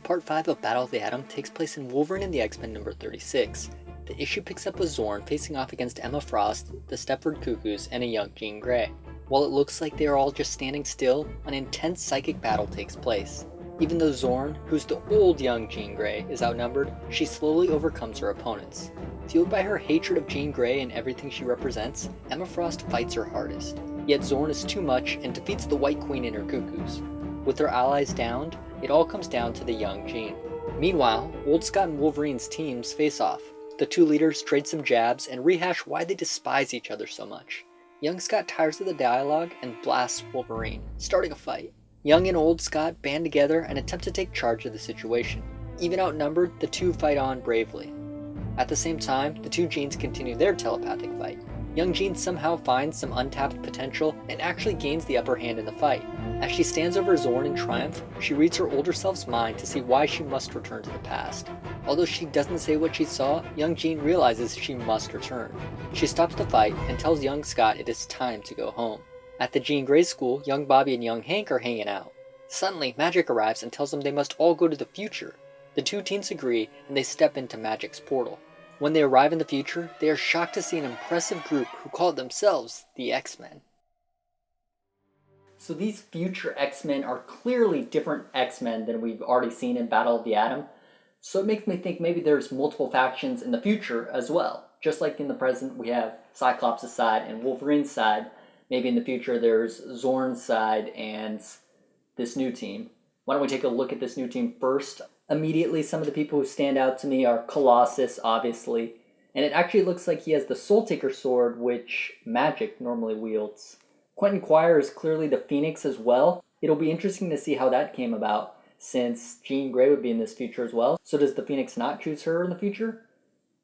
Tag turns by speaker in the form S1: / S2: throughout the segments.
S1: Part 5 of Battle of the Atom takes place in Wolverine and the X-Men number 36. The issue picks up with Xorn facing off against Emma Frost, the Stepford Cuckoos, and a young Jean Grey. While it looks like they are all just standing still, an intense psychic battle takes place. Even though Xorn, who's the old young Jean Grey, is outnumbered, she slowly overcomes her opponents. Fueled by her hatred of Jean Grey and everything she represents, Emma Frost fights her hardest. Yet Xorn is too much and defeats the White Queen and her Cuckoos. With their allies downed, it all comes down to the young Jean. Meanwhile, Old Scott and Wolverine's teams face off. The two leaders trade some jabs and rehash why they despise each other so much. Young Scott tires of the dialogue and blasts Wolverine, starting a fight. Young and Old Scott band together and attempt to take charge of the situation. Even outnumbered, the two fight on bravely. At the same time, the two Jeans continue their telepathic fight. Young Jean somehow finds some untapped potential and actually gains the upper hand in the fight. As she stands over Xorn in triumph, she reads her older self's mind to see why she must return to the past. Although she doesn't say what she saw, young Jean realizes she must return. She stops the fight and tells young Scott it is time to go home. At the Jean Grey school, young Bobby and young Hank are hanging out. Suddenly, Magic arrives and tells them they must all go to the future. The two teens agree and they step into Magic's portal. When they arrive in the future, they are shocked to see an impressive group who call themselves the X-Men. So these future X-Men are clearly different X-Men than we've already seen in Battle of the Atom. So it makes me think maybe there's multiple factions in the future as well. Just like in the present we have Cyclops' side and Wolverine's side, maybe in the future there's Xorn's side and this new team. Why don't we take a look at this new team first? Immediately, some of the people who stand out to me are Colossus, obviously. And it actually looks like he has the Soul Taker sword, which Magic normally wields. Quentin Quire is clearly the Phoenix as well. It'll be interesting to see how that came about, since Jean Grey would be in this future as well. So does the Phoenix not choose her in the future?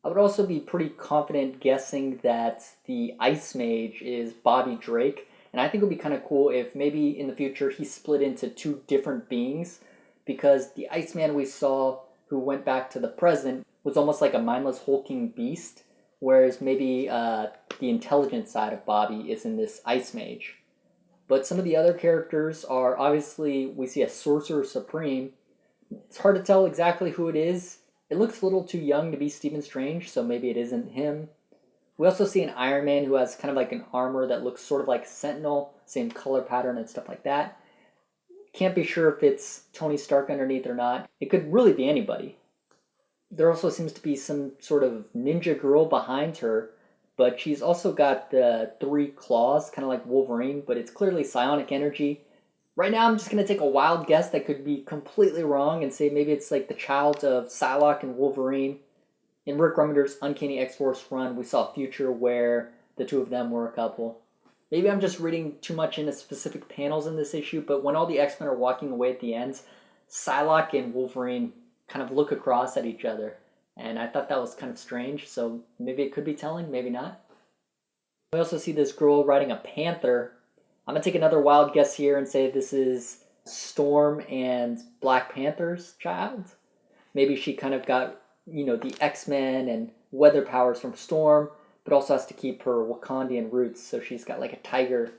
S1: I would also be pretty confident guessing that the Ice Mage is Bobby Drake. And I think it would be kind of cool if maybe in the future he split into two different beings, because the Iceman we saw who went back to the present was almost like a mindless hulking beast, whereas maybe the intelligent side of Bobby is in this Ice Mage. But some of the other characters are, obviously, we see a Sorcerer Supreme. It's hard to tell exactly who it is. It looks a little too young to be Stephen Strange, so maybe it isn't him. We also see an Iron Man who has kind of like an armor that looks sort of like Sentinel, same color pattern and stuff like that. Can't be sure if it's Tony Stark underneath or not. It could really be anybody. There also seems to be some sort of ninja girl behind her, but she's also got the 3 claws, kind of like Wolverine, but it's clearly psionic energy. Right now I'm just going to take a wild guess that could be completely wrong and say maybe it's like the child of Psylocke and Wolverine. In Rick Remender's Uncanny X-Force run, we saw a future where the two of them were a couple. Maybe I'm just reading too much into specific panels in this issue, but when all the X-Men are walking away at the ends, Psylocke and Wolverine kind of look across at each other. And I thought that was kind of strange, so maybe it could be telling, maybe not. We also see this girl riding a panther. I'm going to take another wild guess here and say this is Storm and Black Panther's child. Maybe she kind of got, the X-Men and weather powers from Storm, but also has to keep her Wakandian roots, so she's got like a tiger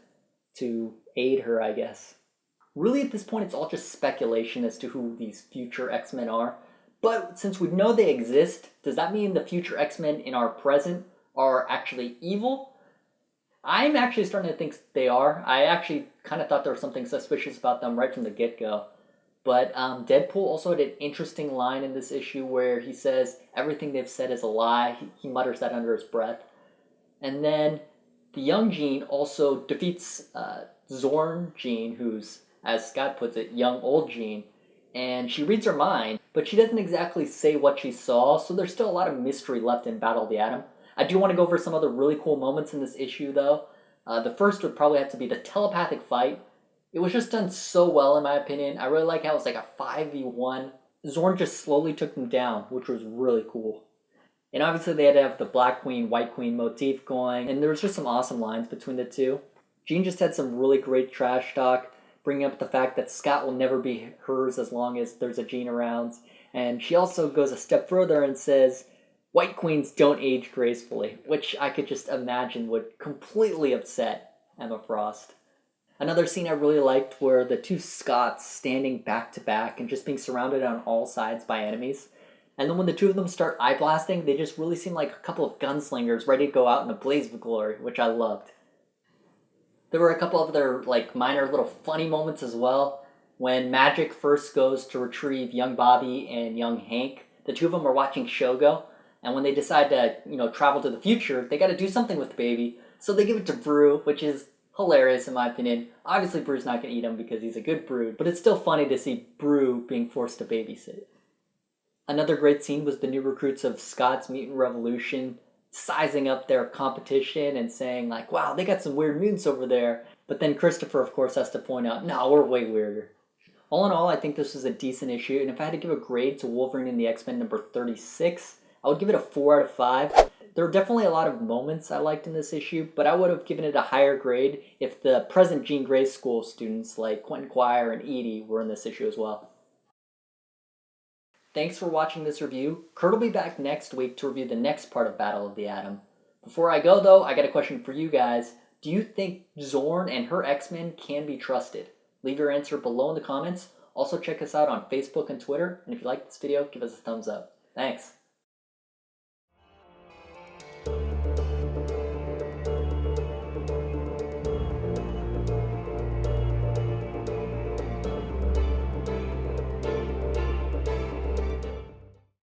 S1: to aid her, I guess. Really, at this point, it's all just speculation as to who these future X-Men are. But since we know they exist, does that mean the future X-Men in our present are actually evil? I'm actually starting to think they are. I actually kind of thought there was something suspicious about them right from the get-go. But Deadpool also had an interesting line in this issue where he says everything they've said is a lie. He mutters that under his breath. And then the young Jean also defeats Xorn Jean, who's, as Scott puts it, young old Jean. And she reads her mind, but she doesn't exactly say what she saw, so there's still a lot of mystery left in Battle of the Atom. I do want to go over some other really cool moments in this issue, though. The first would probably have to be the telepathic fight. It was just done so well, in my opinion. I really like how it was like a 5v1. Xorn just slowly took them down, which was really cool. And obviously they had to have the Black Queen, White Queen motif going, and there was just some awesome lines between the two. Jean just had some really great trash talk, bringing up the fact that Scott will never be hers as long as there's a Jean around. And she also goes a step further and says, White Queens don't age gracefully, which I could just imagine would completely upset Emma Frost. Another scene I really liked were the two Scots standing back to back and just being surrounded on all sides by enemies. And then when the two of them start eye blasting, they just really seem like a couple of gunslingers ready to go out in a blaze of glory, which I loved. There were a couple of other like minor little funny moments as well. When Magic first goes to retrieve young Bobby and young Hank, the two of them are watching Shogo, and when they decide to, travel to the future, they got to do something with the baby. So they give it to Brew, which is hilarious in my opinion. Obviously, Brew's not going to eat him because he's a good brood, but it's still funny to see Brew being forced to babysit. Another great scene was the new recruits of Scott's Mutant Revolution sizing up their competition and saying like, wow, they got some weird mutants over there. But then Christopher, of course, has to point out, no, we're way weirder. All in all, I think this was a decent issue, and if I had to give a grade to Wolverine and the X-Men number 36, I would give it a 4 out of 5. There were definitely a lot of moments I liked in this issue, but I would have given it a higher grade if the present Jean Grey School students like Quentin Quire and Edie were in this issue as well. Thanks for watching this review. Kurt will be back next week to review the next part of Battle of the Atom. Before I go though, I got a question for you guys. Do you think Xorn and her X-Men can be trusted? Leave your answer below in the comments. Also check us out on Facebook and Twitter. And if you like this video, give us a thumbs up. Thanks.